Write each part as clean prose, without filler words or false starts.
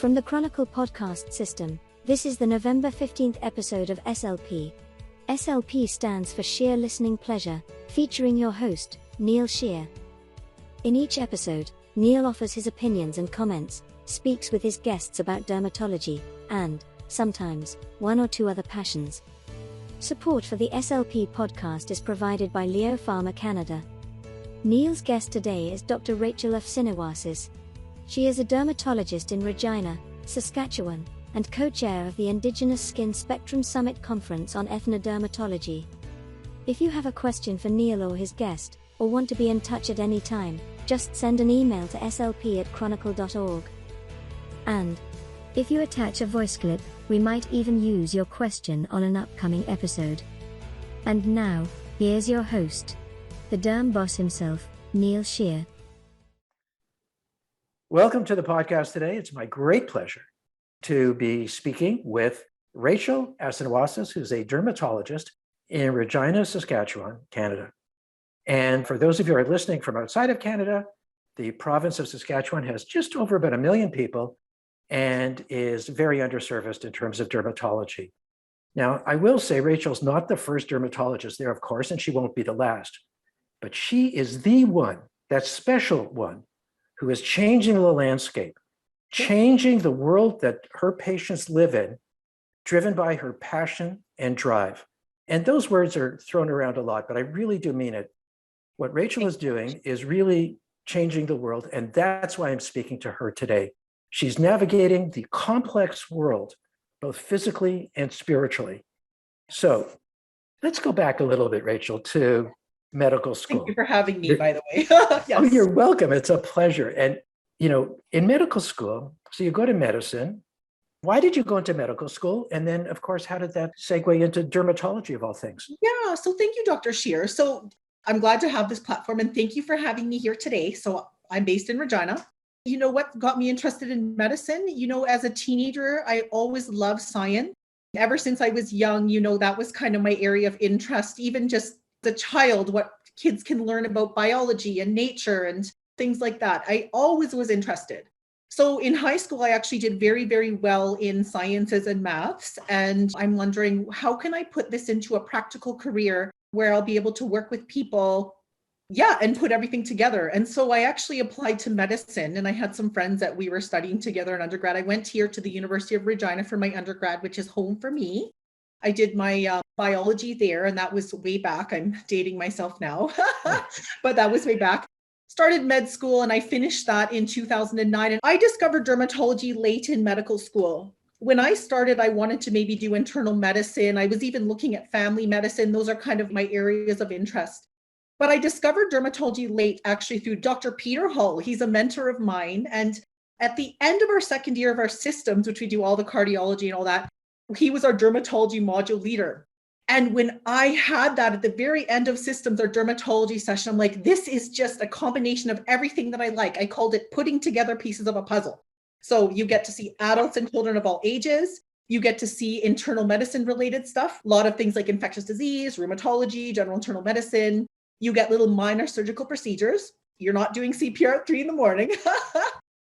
From the Chronicle Podcast system, this is the November 15th episode of SLP. SLP stands for Sheer Listening Pleasure, featuring your host, Neil Shear. In each episode, Neil offers his opinions and comments, speaks with his guests about dermatology, and, sometimes, one or two other passions. Support for the SLP podcast is provided by Leo Pharma Canada. Neil's guest today is Dr. Rachel Asiniwasis. She is a dermatologist in Regina, Saskatchewan, and co-chair of the Indigenous Skin Spectrum Summit Conference on Ethnodermatology. If you have a question for Neil or his guest, or want to be in touch at any time, just send an email to slp@chronicle.org. And, if you attach a voice clip, we might even use your question on an upcoming episode. And now, here's your host, the derm boss himself, Neil Shear. Welcome to the podcast today. It's my great pleasure to be speaking with Rachel Asiniwasis, who's a dermatologist in Regina, Saskatchewan, Canada. And for those of you who are listening from outside of Canada, the province of Saskatchewan has just over about 1 million people and is very underserviced in terms of dermatology. Now, I will say Rachel's not the first dermatologist there, of course, and she won't be the last, but she is the one, that special one, who is changing the landscape, changing the world that her patients live in, driven by her passion and drive. And those words are thrown around a lot, but I really do mean it. What Rachel is doing is really changing the world, and that's why I'm speaking to her today. She's navigating the complex world, both physically and spiritually. So let's go back a little bit, Rachel, to medical school. Thank you for having me, by the way. Yes. Oh, you're welcome. It's a pleasure. And, in medical school, so you go to medicine. Why did you go into medical school? And then, of course, how did that segue into dermatology of all things? Yeah, so thank you, Dr. Shear. So I'm glad to have this platform, and thank you for having me here today. So I'm based in Regina. You know what got me interested in medicine? As a teenager, I always loved science. Ever since I was young, that was kind of my area of interest. Even just as a child, what kids can learn about biology and nature and things like that. I always was interested. So in high school, I actually did very, very well in sciences and maths. And I'm wondering, how can I put this into a practical career where I'll be able to work with people, and put everything together. And so I actually applied to medicine, and I had some friends that we were studying together in undergrad. I went here to the University of Regina for my undergrad, which is home for me. I did my biology there, and that was way back. I'm dating myself now, but that was way back. Started med school, and I finished that in 2009. And I discovered dermatology late in medical school. When I started, I wanted to maybe do internal medicine. I was even looking at family medicine. Those are kind of my areas of interest. But I discovered dermatology late, actually, through Dr. Peter Hull. He's a mentor of mine. And at the end of our second year of our systems, which we do all the cardiology and all that, he was our dermatology module leader. And when I had that at the very end of systems, our dermatology session, I'm like, this is just a combination of everything that I like. I called it putting together pieces of a puzzle. So you get to see adults and children of all ages. You get to see internal medicine related stuff, a lot of things like infectious disease, rheumatology, general internal medicine. You get little minor surgical procedures. You're not doing CPR at 3 a.m.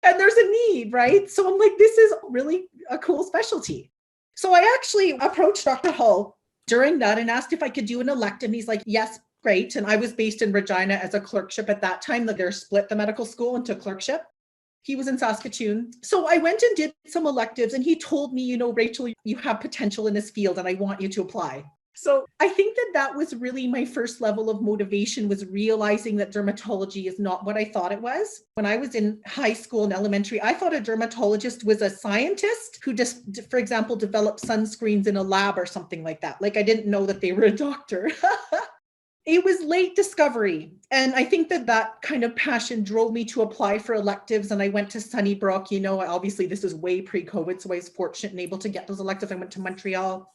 And there's a need, right? So I'm like, this is really a cool specialty. So I actually approached Dr. Hull during that and asked if I could do an elective. He's like, yes, great. And I was based in Regina as a clerkship at that time. They're split the medical school into clerkship. He was in Saskatchewan. So I went and did some electives, and he told me, Rachel, you have potential in this field and I want you to apply. So I think that was really my first level of motivation, was realizing that dermatology is not what I thought it was. When I was in high school and elementary, I thought a dermatologist was a scientist who just, for example, developed sunscreens in a lab or something like that. Like, I didn't know that they were a doctor. It was late discovery. And I think that kind of passion drove me to apply for electives. And I went to Sunnybrook, obviously this is way pre-COVID. So I was fortunate and able to get those electives. I went to Montreal,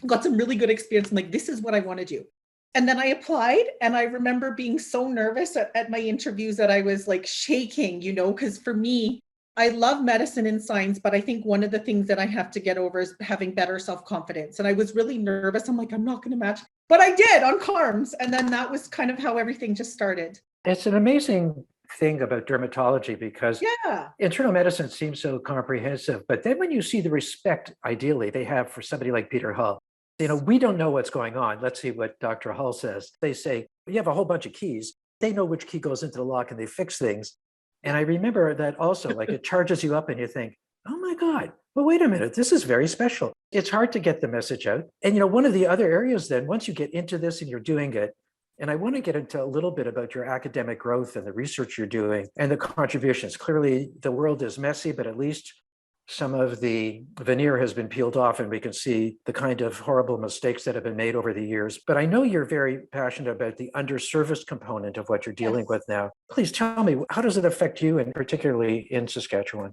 got some really good experience. I'm like, this is what I want to do. And then I applied, and I remember being so nervous at my interviews that I was like shaking, because for me, I love medicine and science, but I think one of the things that I have to get over is having better self-confidence. And I was really nervous. I'm like, I'm not going to match, but I did on CARMS. And then that was kind of how everything just started. It's an amazing thing about dermatology because Yeah. internal medicine seems so comprehensive. But then when you see the respect, ideally, they have for somebody like Peter Hull, we don't know what's going on. Let's see what Dr. Hull says. They say, you have a whole bunch of keys. They know which key goes into the lock and they fix things. And I remember that also, like it charges you up and you think, oh my God, well, wait a minute, this is very special. It's hard to get the message out. And, one of the other areas then, once you get into this and you're doing it, and I want to get into a little bit about your academic growth and the research you're doing and the contributions. Clearly, the world is messy, but at least some of the veneer has been peeled off and we can see the kind of horrible mistakes that have been made over the years. But I know you're very passionate about the underserviced component of what you're dealing with now. Please tell me, how does it affect you, and particularly in Saskatchewan?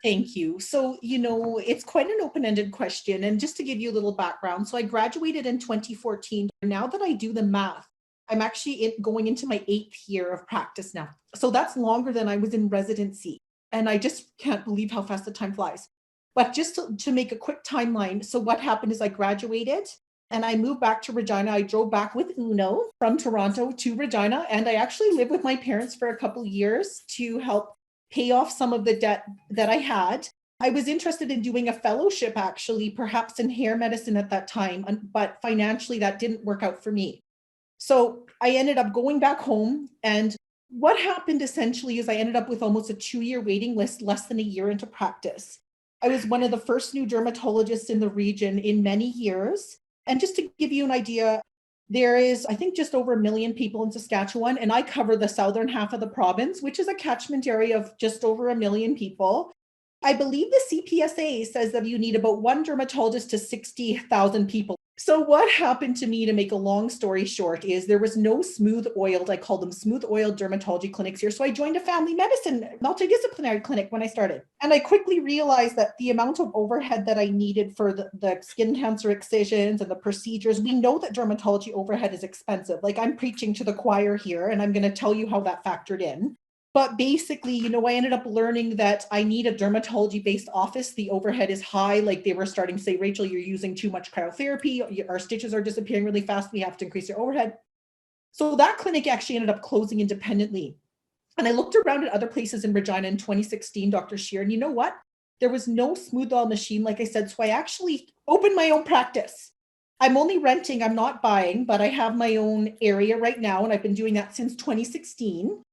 Thank you. So, it's quite an open-ended question. And just to give you a little background, so I graduated in 2014. Now that I do the math, I'm actually going into my 8th year of practice now. So that's longer than I was in residency. And I just can't believe how fast the time flies. But just to make a quick timeline. So what happened is I graduated and I moved back to Regina. I drove back with Uno from Toronto to Regina. And I actually lived with my parents for a couple of years to help pay off some of the debt that I had. I was interested in doing a fellowship, actually, perhaps in hair medicine at that time, but financially that didn't work out for me. So I ended up going back home. And what happened essentially is I ended up with almost a 2-year waiting list, less than a year into practice. I was one of the first new dermatologists in the region in many years. And just to give you an idea, there is, I think, just over 1 million people in Saskatchewan, and I cover the southern half of the province, which is a catchment area of just over 1 million people. I believe the CPSA says that you need about 1 dermatologist to 60,000 people. So what happened to me, to make a long story short, is there was no I call them smooth oiled dermatology clinics here. So I joined a family medicine multidisciplinary clinic when I started. And I quickly realized that the amount of overhead that I needed for the skin cancer excisions and the procedures, we know that dermatology overhead is expensive. Like, I'm preaching to the choir here, and I'm going to tell you how that factored in. But basically, I ended up learning that I need a dermatology-based office. The overhead is high. Like, they were starting to say, Rachel, you're using too much cryotherapy. Our stitches are disappearing really fast. We have to increase your overhead. So that clinic actually ended up closing independently. And I looked around at other places in Regina in 2016, Dr. Shear, and you know what? There was no smooth oil machine, like I said. So I actually opened my own practice. I'm only renting, I'm not buying, but I have my own area right now. And I've been doing that since 2016.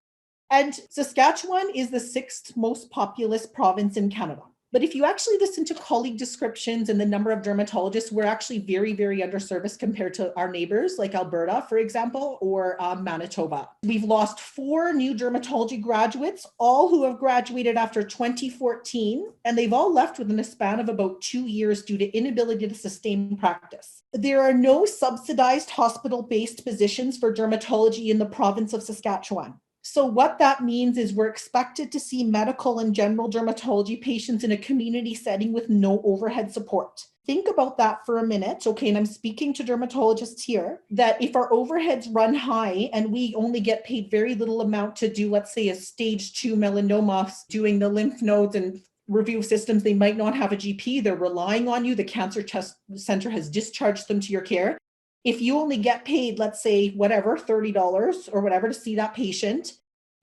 And Saskatchewan is the 6th most populous province in Canada. But if you actually listen to colleague descriptions and the number of dermatologists, we're actually very, very underserviced compared to our neighbors like Alberta, for example, or Manitoba. We've lost 4 new dermatology graduates, all who have graduated after 2014, and they've all left within a span of about 2 years due to inability to sustain practice. There are no subsidized hospital-based positions for dermatology in the province of Saskatchewan. So what that means is we're expected to see medical and general dermatology patients in a community setting with no overhead support. Think about that for a minute, okay? And I'm speaking to dermatologists here, that if our overheads run high and we only get paid very little amount to do, let's say, a stage 2 melanoma, doing the lymph nodes and review systems, they might not have a GP. They're relying on you. The cancer test center has discharged them to your care. If you only get paid, let's say, whatever, $30 or whatever to see that patient,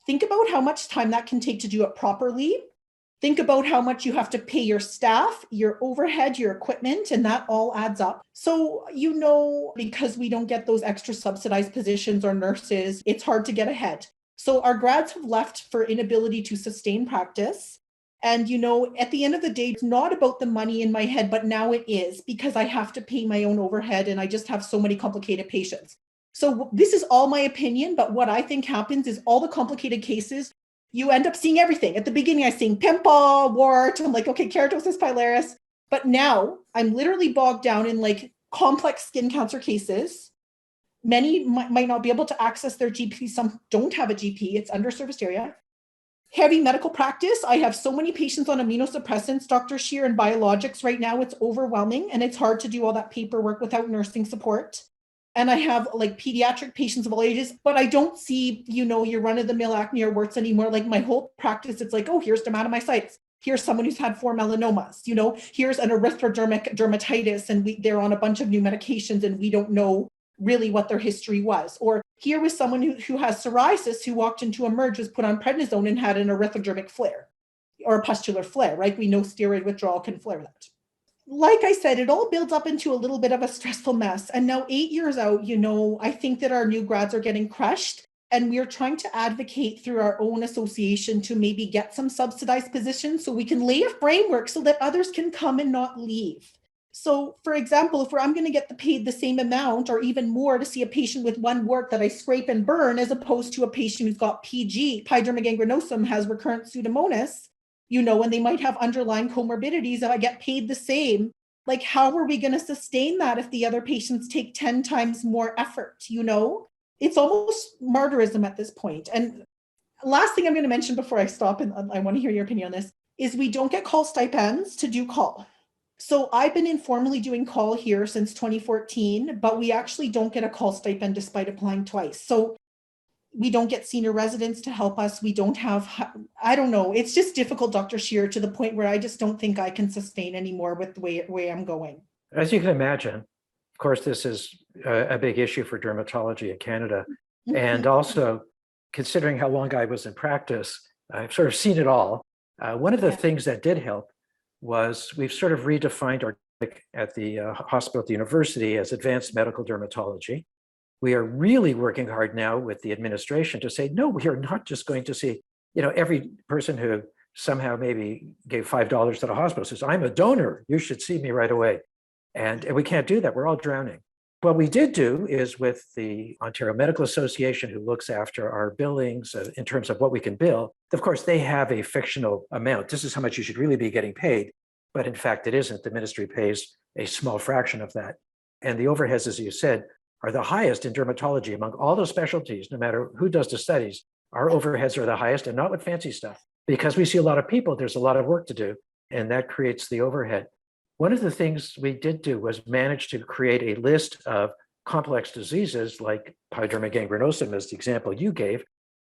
think about how much time that can take to do it properly. Think about how much you have to pay your staff, your overhead, your equipment, and that all adds up. So, because we don't get those extra subsidized positions or nurses, it's hard to get ahead. So our grads have left for inability to sustain practice. And, at the end of the day, it's not about the money in my head, but now it is, because I have to pay my own overhead and I just have so many complicated patients. So this is all my opinion, but what I think happens is all the complicated cases, you end up seeing everything. At the beginning, I seen pimple, wart. I'm like, okay, keratosis pilaris. But now I'm literally bogged down in like complex skin cancer cases. Many might not be able to access their GP. Some don't have a GP. It's underserviced area. Heavy medical practice. I have so many patients on immunosuppressants, Dr. Shear, and biologics right now. It's overwhelming, and it's hard to do all that paperwork without nursing support. And I have like pediatric patients of all ages, but I don't see, your run-of-the-mill acne or warts anymore. Like my whole practice, it's like, oh, here's dermatomyositis. Here's someone who's had 4 melanomas. Here's an erythrodermic dermatitis, and they're on a bunch of new medications, and we don't know really what their history was. Or here was someone who has psoriasis who walked into a merge, was put on prednisone and had an erythrodermic flare or a pustular flare, right? We know steroid withdrawal can flare that. Like I said, it all builds up into a little bit of a stressful mess. And now 8 years out, I think that our new grads are getting crushed. And we are trying to advocate through our own association to maybe get some subsidized positions so we can lay a framework so that others can come and not leave. So, for example, if I'm going to get paid the same amount or even more to see a patient with one wart that I scrape and burn, as opposed to a patient who's got PG, pyoderma gangrenosum, has recurrent pseudomonas, and they might have underlying comorbidities, and I get paid the same. Like, how are we going to sustain that if the other patients take 10 times more effort? It's almost martyrism at this point. And last thing I'm going to mention before I stop, and I want to hear your opinion on this, is we don't get call stipends to do call. So I've been informally doing call here since 2014, but we actually don't get a call stipend despite applying twice. So we don't get senior residents to help us. We don't have, I don't know. It's just difficult, Dr. Shear, to the point where I just don't think I can sustain anymore with the way I'm going. As you can imagine, of course, this is a big issue for dermatology in Canada. Mm-hmm. And also, considering how long I was in practice, I've sort of seen it all. One of the things that did help was we've sort of redefined our at the hospital at the university as advanced medical dermatology. We are really working hard now with the administration to say, no, we are not just going to see, every person who somehow maybe gave $5 to the hospital says, I'm a donor, you should see me right away. And we can't do that, we're all drowning. What we did do is with the Ontario Medical Association, who looks after our billings in terms of what we can bill, of course, they have a fictional amount. This is how much you should really be getting paid. But in fact, it isn't. The ministry pays a small fraction of that. And the overheads, as you said, are the highest in dermatology among all those specialties, no matter who does the studies. Our overheads are the highest, and not with fancy stuff. Because we see a lot of people, there's a lot of work to do, and that creates the overhead. One of the things we did do was manage to create a list of complex diseases like pyoderma gangrenosum, as the example you gave,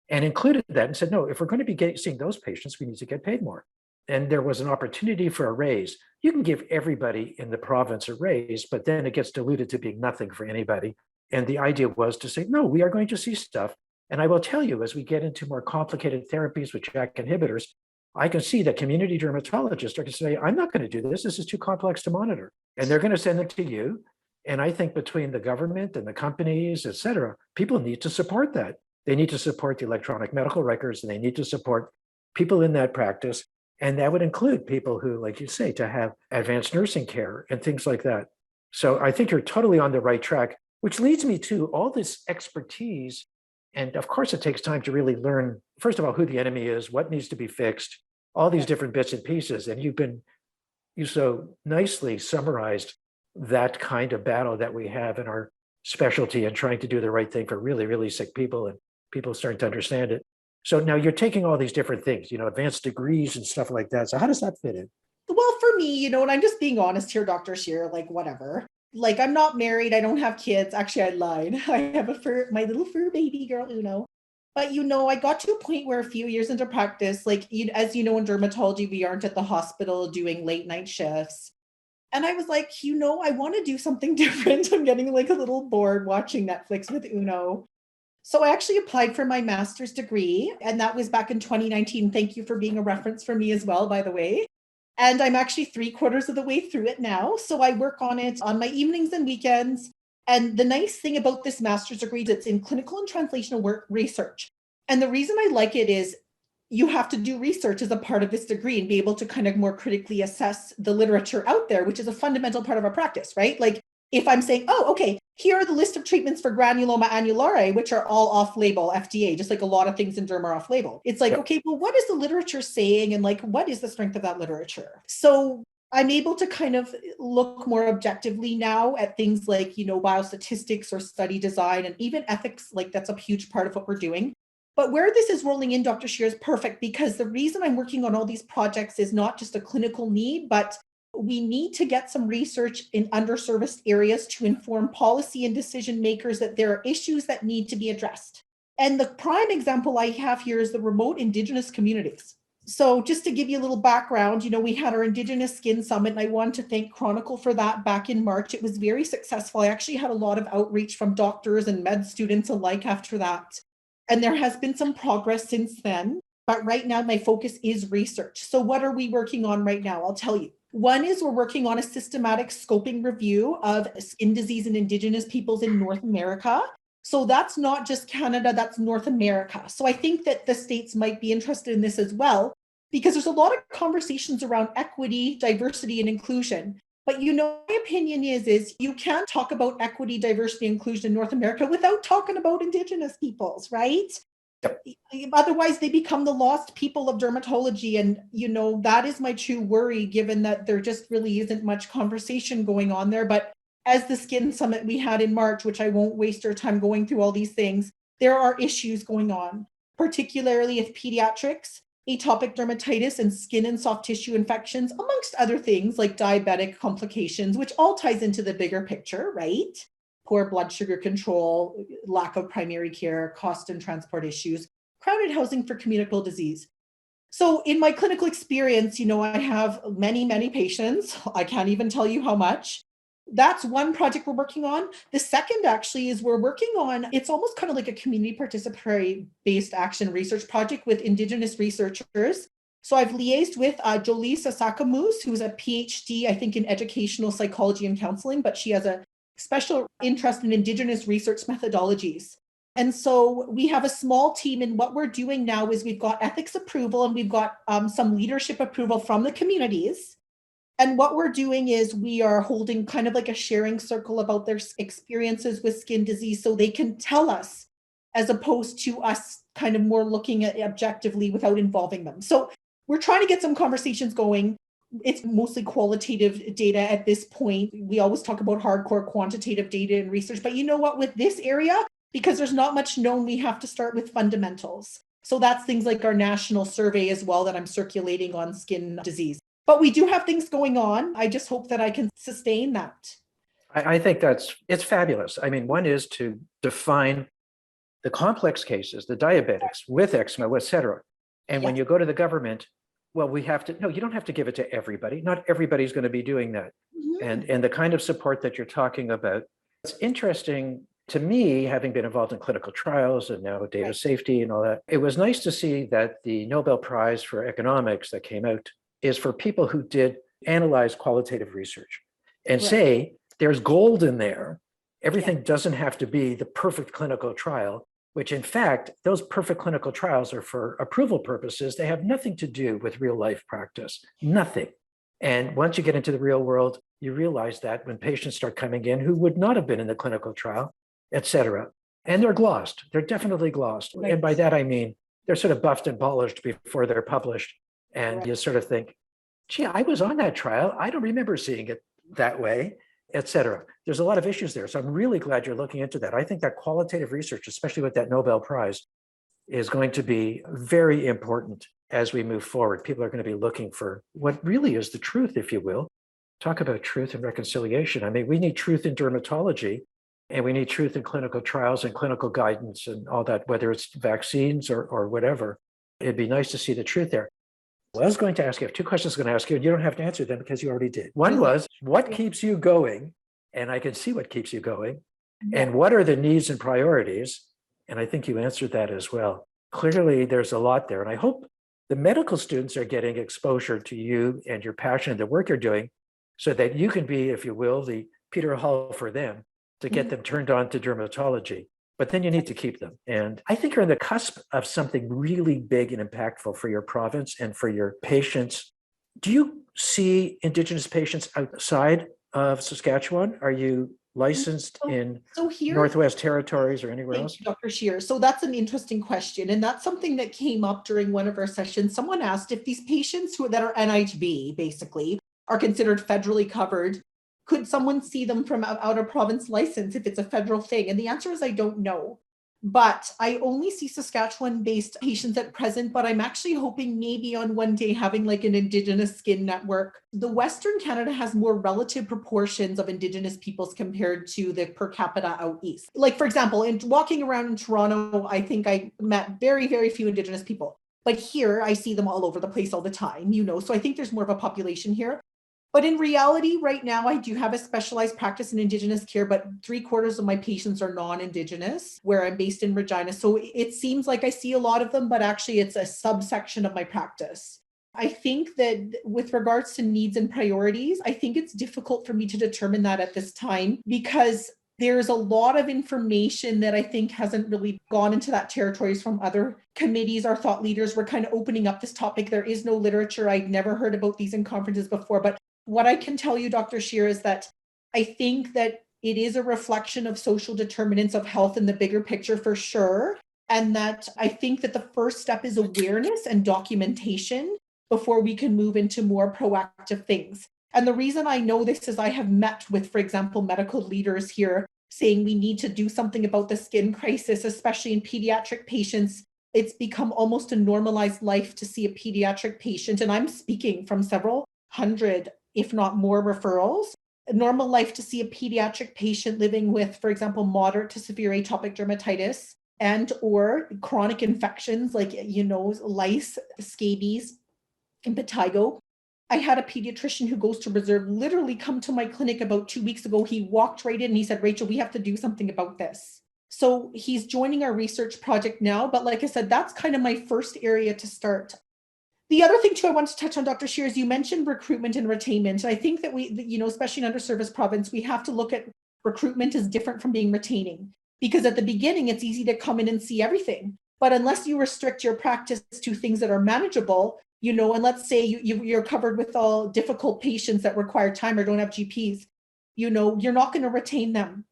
and included that and said, no, if we're going to be seeing those patients, we need to get paid more. And there was an opportunity for a raise. You can give everybody in the province a raise, but then it gets diluted to being nothing for anybody. And the idea was to say, no, we are going to see stuff. And I will tell you, as we get into more complicated therapies with JAK inhibitors, I can see that community dermatologists are going to say, I'm not going to do this. This is too complex to monitor. And they're going to send them to you. And I think between the government and the companies, et cetera, people need to support that. They need to support the electronic medical records, and they need to support people in that practice. And that would include people who, like you say, to have advanced nursing care and things like that. So I think you're totally on the right track, which leads me to all this expertise. And of course, it takes time to really learn, first of all, who the enemy is, what needs to be fixed, all these different bits and pieces. And you so nicely summarized that kind of battle that we have in our specialty and trying to do the right thing for really, really sick people, and people starting to understand it. So now you're taking all these different things, advanced degrees and stuff like that. So how does that fit in? Well, for me, and I'm just being honest here, Dr. Shear, like whatever. Like, I'm not married. I don't have kids. Actually, I lied. I have my little fur baby girl, Uno. But, I got to a point where a few years into practice, like, as you know, in dermatology, we aren't at the hospital doing late night shifts. And I was like, I want to do something different. I'm getting like a little bored watching Netflix with Uno. So I actually applied for my master's degree, and that was back in 2019. Thank you for being a reference for me as well, by the way. And I'm actually 3/4 of the way through it now. So I work on it on my evenings and weekends. And the nice thing about this master's degree is it's in clinical and translational research. And the reason I like it is you have to do research as a part of this degree and be able to kind of more critically assess the literature out there, which is a fundamental part of our practice, right? Like, if I'm saying, oh, okay, here are the list of treatments for granuloma annulare, which are all off-label FDA, just like a lot of things in derm are off-label. It's like, okay, well, what is the literature saying? And like, what is the strength of that literature? So I'm able to kind of look more objectively now at things like, biostatistics or study design and even ethics. Like, that's a huge part of what we're doing. But where this is rolling in, Dr. Shear, is perfect, because the reason I'm working on all these projects is not just a clinical need, but we need to get some research in underserviced areas to inform policy and decision makers that there are issues that need to be addressed. And the prime example I have here is the remote Indigenous communities. So just to give you a little background, we had our Indigenous Skin Summit, and I want to thank Chronicle for that back in March. It was very successful. I actually had a lot of outreach from doctors and med students alike after that. And there has been some progress since then. But right now, my focus is research. So what are we working on right now? I'll tell you. One is we're working on a systematic scoping review of skin disease in Indigenous peoples in North America. So that's not just Canada, that's North America. So I think that the States might be interested in this as well, because there's a lot of conversations around equity, diversity, and inclusion. But my opinion is you can't talk about equity, diversity, and inclusion in North America without talking about Indigenous peoples, right? Yep. Otherwise, they become the lost people of dermatology. And, that is my true worry, given that there just really isn't much conversation going on there. But as the Skin Summit we had in March, which I won't waste your time going through all these things, there are issues going on, particularly with pediatrics, atopic dermatitis, and skin and soft tissue infections, amongst other things like diabetic complications, which all ties into the bigger picture, right? Poor blood sugar control, lack of primary care, cost and transport issues, crowded housing for communicable disease. So in my clinical experience, I have many, many patients. I can't even tell you how much. That's one project we're working on. The second actually is we're working on, it's almost kind of like a community participatory based action research project with Indigenous researchers. So I've liaised with Jolie Sasakamoose, who's a PhD, I think, in educational psychology and counseling, but she has a special interest in Indigenous research methodologies. And so we have a small team, and what we're doing now is we've got ethics approval and we've got some leadership approval from the communities. And what we're doing is we are holding kind of like a sharing circle about their experiences with skin disease so they can tell us, as opposed to us kind of more looking at it objectively without involving them. So we're trying to get some conversations going. It's mostly qualitative data at this point. We always talk about hardcore quantitative data and research, but you know what, with this area, because there's not much known, we have to start with fundamentals. So that's things like our national survey as well that I'm circulating on skin disease. But we do have things going on. I just hope that I can sustain that. I think it's fabulous. I mean, one is to define the complex cases, the diabetics with eczema, et cetera. And when you go to the government, well, you don't have to give it to everybody. Not everybody's going to be doing that. Mm-hmm. And the kind of support that you're talking about, it's interesting to me, having been involved in clinical trials and now data safety and all that. It was nice to see that the Nobel Prize for Economics that came out is for people who did analyze qualitative research and say there's gold in there. Everything doesn't have to be the perfect clinical trial, which in fact, those perfect clinical trials are for approval purposes. They have nothing to do with real life practice, nothing. And once you get into the real world, you realize that when patients start coming in who would not have been in the clinical trial, et cetera, and they're glossed, they're definitely glossed. Right. And by that, I mean, they're sort of buffed and polished before they're published. And you sort of think, gee, I was on that trial. I don't remember seeing it that way, et cetera. There's a lot of issues there. So I'm really glad you're looking into that. I think that qualitative research, especially with that Nobel Prize, is going to be very important as we move forward. People are going to be looking for what really is the truth, if you will. Talk about truth and reconciliation. I mean, we need truth in dermatology, and we need truth in clinical trials and clinical guidance and all that, whether it's vaccines or whatever. It'd be nice to see the truth there. Well, I was going to ask you, I have two questions I'm going to ask you, and you don't have to answer them because you already did. One was, what keeps you going? And I can see what keeps you going. And what are the needs and priorities? And I think you answered that as well. Clearly, there's a lot there. And I hope the medical students are getting exposure to you and your passion and the work you're doing so that you can be, if you will, the Peter Hall for them to get them turned on to dermatology. But then you need to keep them. And I think you're on the cusp of something really big and impactful for your province and for your patients. Do you see Indigenous patients outside of Saskatchewan? Are you licensed in Northwest Territories or anywhere else? Thank you, Dr. Shear. So that's an interesting question. And that's something that came up during one of our sessions. Someone asked if these patients that are NIHB basically are considered federally covered, could someone see them from out of province license if it's a federal thing? And the answer is I don't know. But I only see Saskatchewan-based patients at present, but I'm actually hoping maybe on one day having like an Indigenous skin network. The Western Canada has more relative proportions of Indigenous peoples compared to the per capita out east. Like, for example, in walking around in Toronto, I think I met very, very few Indigenous people. But here I see them all over the place all the time, so I think there's more of a population here. But in reality, right now, I do have a specialized practice in Indigenous care, but 3/4 of my patients are non-Indigenous, where I'm based in Regina. So it seems like I see a lot of them, but actually it's a subsection of my practice. I think that with regards to needs and priorities, I think it's difficult for me to determine that at this time, because there's a lot of information that I think hasn't really gone into that territories from other committees. Our thought leaders were kind of opening up this topic. There is no literature. I'd never heard about these in conferences before. But what I can tell you, Dr. Shear, is that I think that it is a reflection of social determinants of health in the bigger picture for sure. And that I think that the first step is awareness and documentation before we can move into more proactive things. And the reason I know this is I have met with, for example, medical leaders here saying we need to do something about the skin crisis, especially in pediatric patients. It's become almost a normalized life to see a pediatric patient. And I'm speaking from several hundred, if not more, referrals. A normal life to see a pediatric patient living with, for example, moderate to severe atopic dermatitis and or chronic infections like, lice, scabies, impetigo. I had a pediatrician who goes to reserve literally come to my clinic about 2 weeks ago. He walked right in and he said, Rachel, we have to do something about this. So he's joining our research project now. But like I said, that's kind of my first area to start. The other thing too I want to touch on, Dr. Shear, is you mentioned recruitment and retainment. And I think that we, especially in underserviced province, we have to look at recruitment as different from being retaining. Because at the beginning, it's easy to come in and see everything. But unless you restrict your practice to things that are manageable, and let's say you're covered with all difficult patients that require time or don't have GPs, you're not going to retain them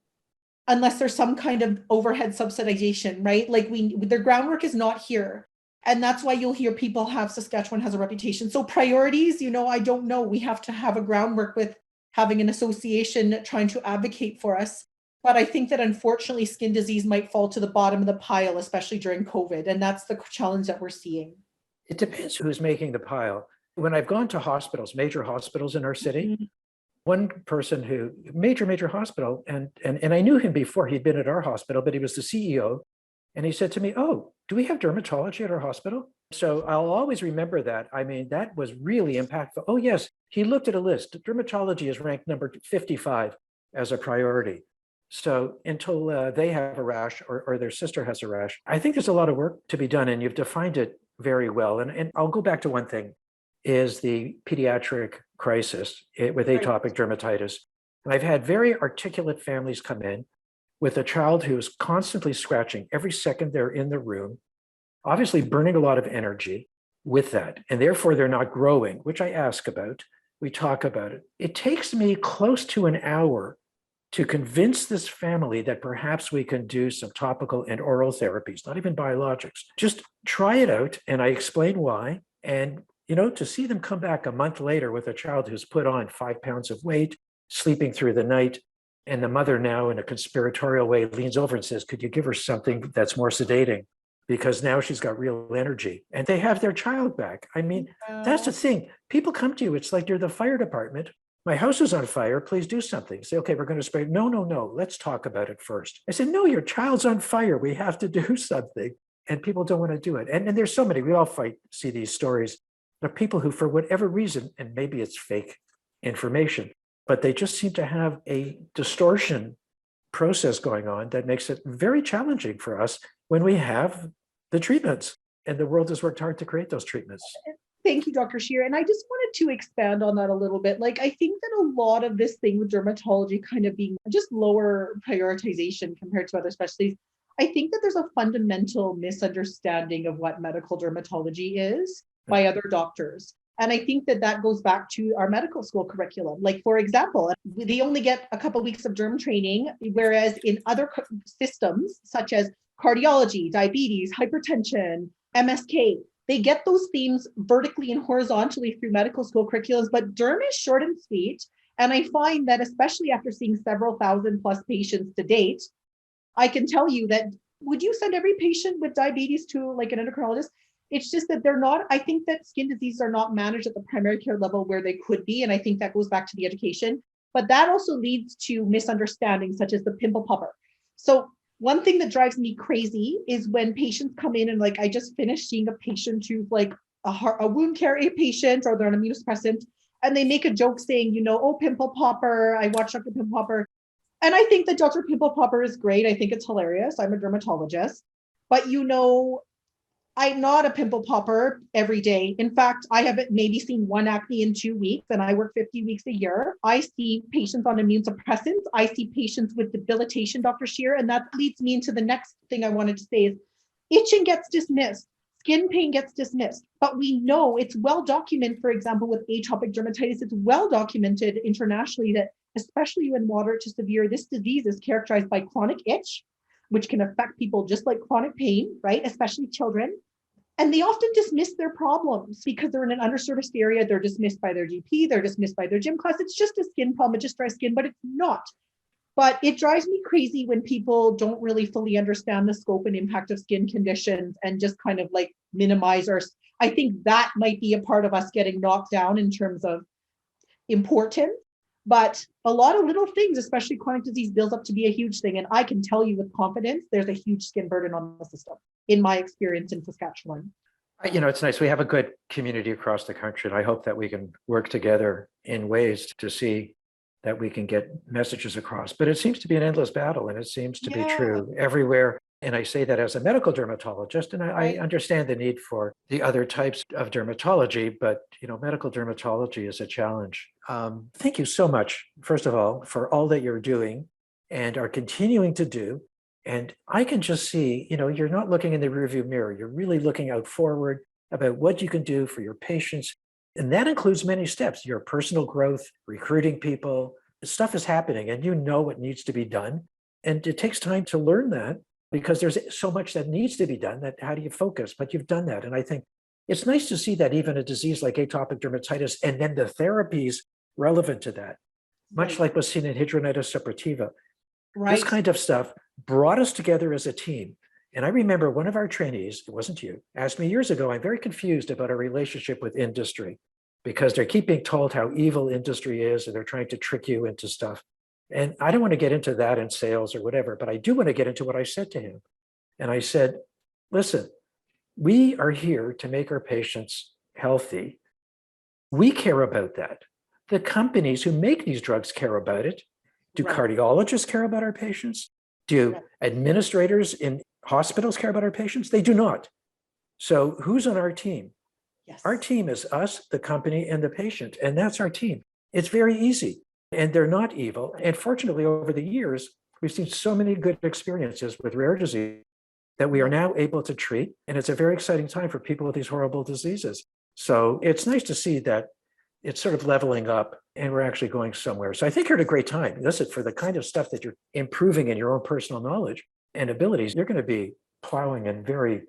unless there's some kind of overhead subsidization, right? Like their groundwork is not here. And that's why you'll hear people Saskatchewan has a reputation. So priorities, I don't know. We have to have a groundwork with having an association trying to advocate for us. But I think that unfortunately skin disease might fall to the bottom of the pile, especially during COVID. And that's the challenge that we're seeing. It depends who's making the pile. When I've gone to hospitals, major hospitals in our city, one person who, major hospital, and I knew him before, he'd been at our hospital, but he was the CEO. And he said to me, oh, do we have dermatology at our hospital? So I'll always remember that. I mean, that was really impactful. Oh, yes. He looked at a list. Dermatology is ranked number 55 as a priority. So until they have a rash or their sister has a rash, I think there's a lot of work to be done, and you've defined it very well. And I'll go back to one thing, is the pediatric crisis with atopic dermatitis. And I've had very articulate families come in with a child who is constantly scratching every second they're in the room, obviously burning a lot of energy with that. And therefore they're not growing, which I ask about. We talk about it. It takes me close to an hour to convince this family that perhaps we can do some topical and oral therapies, not even biologics. Just try it out. And I explain why. And, to see them come back a month later with a child who's put on 5 pounds of weight, sleeping through the night, and the mother now in a conspiratorial way leans over and says, could you give her something that's more sedating? Because now she's got real energy. And they have their child back. I mean, that's the thing. People come to you. It's like you're the fire department. My house is on fire. Please do something. Say, okay, we're going to spray. No. Let's talk about it first. I said, no, your child's on fire. We have to do something. And people don't want to do it. And there's so many. We all see these stories of people who, for whatever reason, and maybe it's fake information, but they just seem to have a distortion process going on that makes it very challenging for us when we have the treatments. And the world has worked hard to create those treatments. Thank you, Dr. Shear. And I just wanted to expand on that a little bit. Like, I think that a lot of this thing with dermatology kind of being just lower prioritization compared to other specialties, I think that there's a fundamental misunderstanding of what medical dermatology is by other doctors. And I think that goes back to our medical school curriculum. Like, for example, they only get a couple of weeks of derm training, whereas in other systems, such as cardiology, diabetes, hypertension, MSK, they get those themes vertically and horizontally through medical school curriculums, but derm is short and sweet. And I find that especially after seeing several thousand plus patients to date, I can tell you that, would you send every patient with diabetes to like an endocrinologist? It's just that they're not, I think that skin diseases are not managed at the primary care level where they could be. And I think that goes back to the education, but that also leads to misunderstandings such as the pimple popper. So One thing that drives me crazy is when patients come in and like, I just finished seeing a patient who's like a wound care patient, or they're on immunosuppressant, and they make a joke saying, oh, pimple popper, I watched Dr. Pimple Popper. And I think that Dr. Pimple Popper is great. I think it's hilarious. I'm a dermatologist, but I'm not a pimple popper every day. In fact, I have maybe seen one acne in 2 weeks, and I work 50 weeks a year. I see patients on immune suppressants. I see patients with debilitation, Dr. Shear, and that leads me into the next thing I wanted to say is itching gets dismissed. Skin pain gets dismissed, but we know it's well documented, for example, with atopic dermatitis, it's well documented internationally that especially when moderate to severe, this disease is characterized by chronic itch, which can affect people just like chronic pain, right? Especially children. And they often dismiss their problems because they're in an underserviced area. They're dismissed by their GP. They're dismissed by their gym class. It's just a skin problem. It's just dry skin, but it's not. But it drives me crazy when people don't really fully understand the scope and impact of skin conditions and just kind of like minimize I think that might be a part of us getting knocked down in terms of importance. But a lot of little things, especially chronic disease, builds up to be a huge thing. And I can tell you with confidence, there's a huge skin burden on the system, in my experience in Saskatchewan. It's nice. We have a good community across the country, and I hope that we can work together in ways to see that we can get messages across. But it seems to be an endless battle, and it seems to be true everywhere. And I say that as a medical dermatologist, and I understand the need for the other types of dermatology, but medical dermatology is a challenge. Thank you so much, first of all, for all that you're doing and are continuing to do. And I can just see, you're not looking in the rearview mirror. You're really looking out forward about what you can do for your patients. And that includes many steps, your personal growth, recruiting people. Stuff is happening and you know what needs to be done. And it takes time to learn that because there's so much that needs to be done that how do you focus? But you've done that. And I think it's nice to see that even a disease like atopic dermatitis and then the therapies relevant to that, much like was seen in hidradenitis suppurativa. This kind of stuff brought us together as a team. And I remember one of our trainees, it wasn't you, asked me years ago, I'm very confused about our relationship with industry because they keep being told how evil industry is and they're trying to trick you into stuff. And I don't want to get into that in sales or whatever, but I do want to get into what I said to him. And I said, listen, we are here to make our patients healthy. We care about that. The companies who make these drugs care about it. Do cardiologists care about our patients? Do administrators in hospitals care about our patients? They do not. So who's on our team? Our team is us, the company, and the patient. And that's our team. It's very easy. And they're not evil. And fortunately, over the years, we've seen so many good experiences with rare disease that we are now able to treat. And it's a very exciting time for people with these horrible diseases. So it's nice to see that it's sort of leveling up and we're actually going somewhere. So I think you're at a great time. Listen, for the kind of stuff that you're improving in your own personal knowledge and abilities, you're going to be plowing in very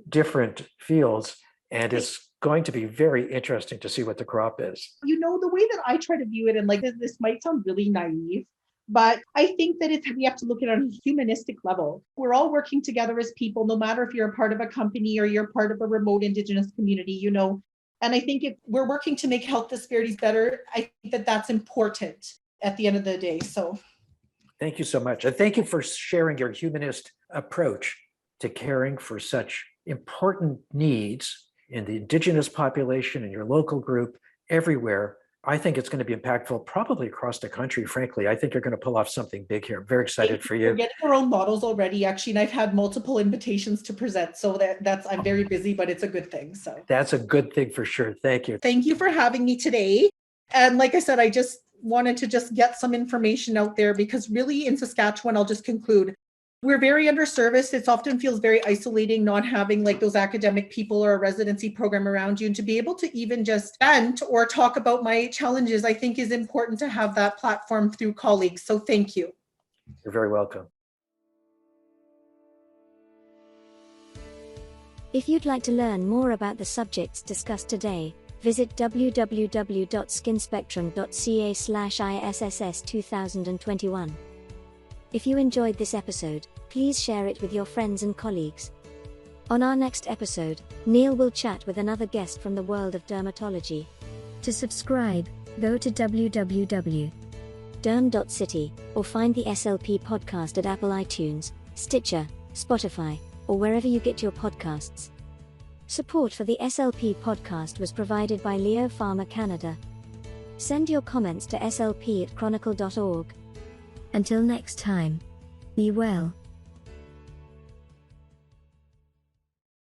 different fields. And it's going to be very interesting to see what the crop is. The way that I try to view it, and like this might sound really naive, but I think that we have to look at it on a humanistic level. We're all working together as people, no matter if you're a part of a company or you're part of a remote Indigenous community, And I think if we're working to make health disparities better, I think that that's important at the end of the day. So thank you so much. And thank you for sharing your humanist approach to caring for such important needs in the Indigenous population, in your local group, everywhere. I think it's going to be impactful, probably across the country, frankly. I think you're going to pull off something big here. I'm very excited for you. We're getting our own models already, actually, and I've had multiple invitations to present. So I'm very busy, but it's a good thing. So that's a good thing for sure. Thank you. Thank you for having me today. And like I said, I just wanted to get some information out there because really in Saskatchewan, I'll just conclude, we're very underserviced. It often feels very isolating not having like those academic people or a residency program around you. And to be able to even just vent or talk about my challenges, I think is important to have that platform through colleagues. So thank you. You're very welcome. If you'd like to learn more about the subjects discussed today, visit www.skinspectrum.ca/ISSS2021. If you enjoyed this episode, please share it with your friends and colleagues. On our next episode, Neil will chat with another guest from the world of dermatology. To subscribe, go to www.derm.city or find the SLP podcast at Apple iTunes, Stitcher, Spotify, or wherever you get your podcasts. Support for the SLP podcast was provided by Leo Pharma Canada. Send your comments to slp@chronicle.org. Until next time, be well.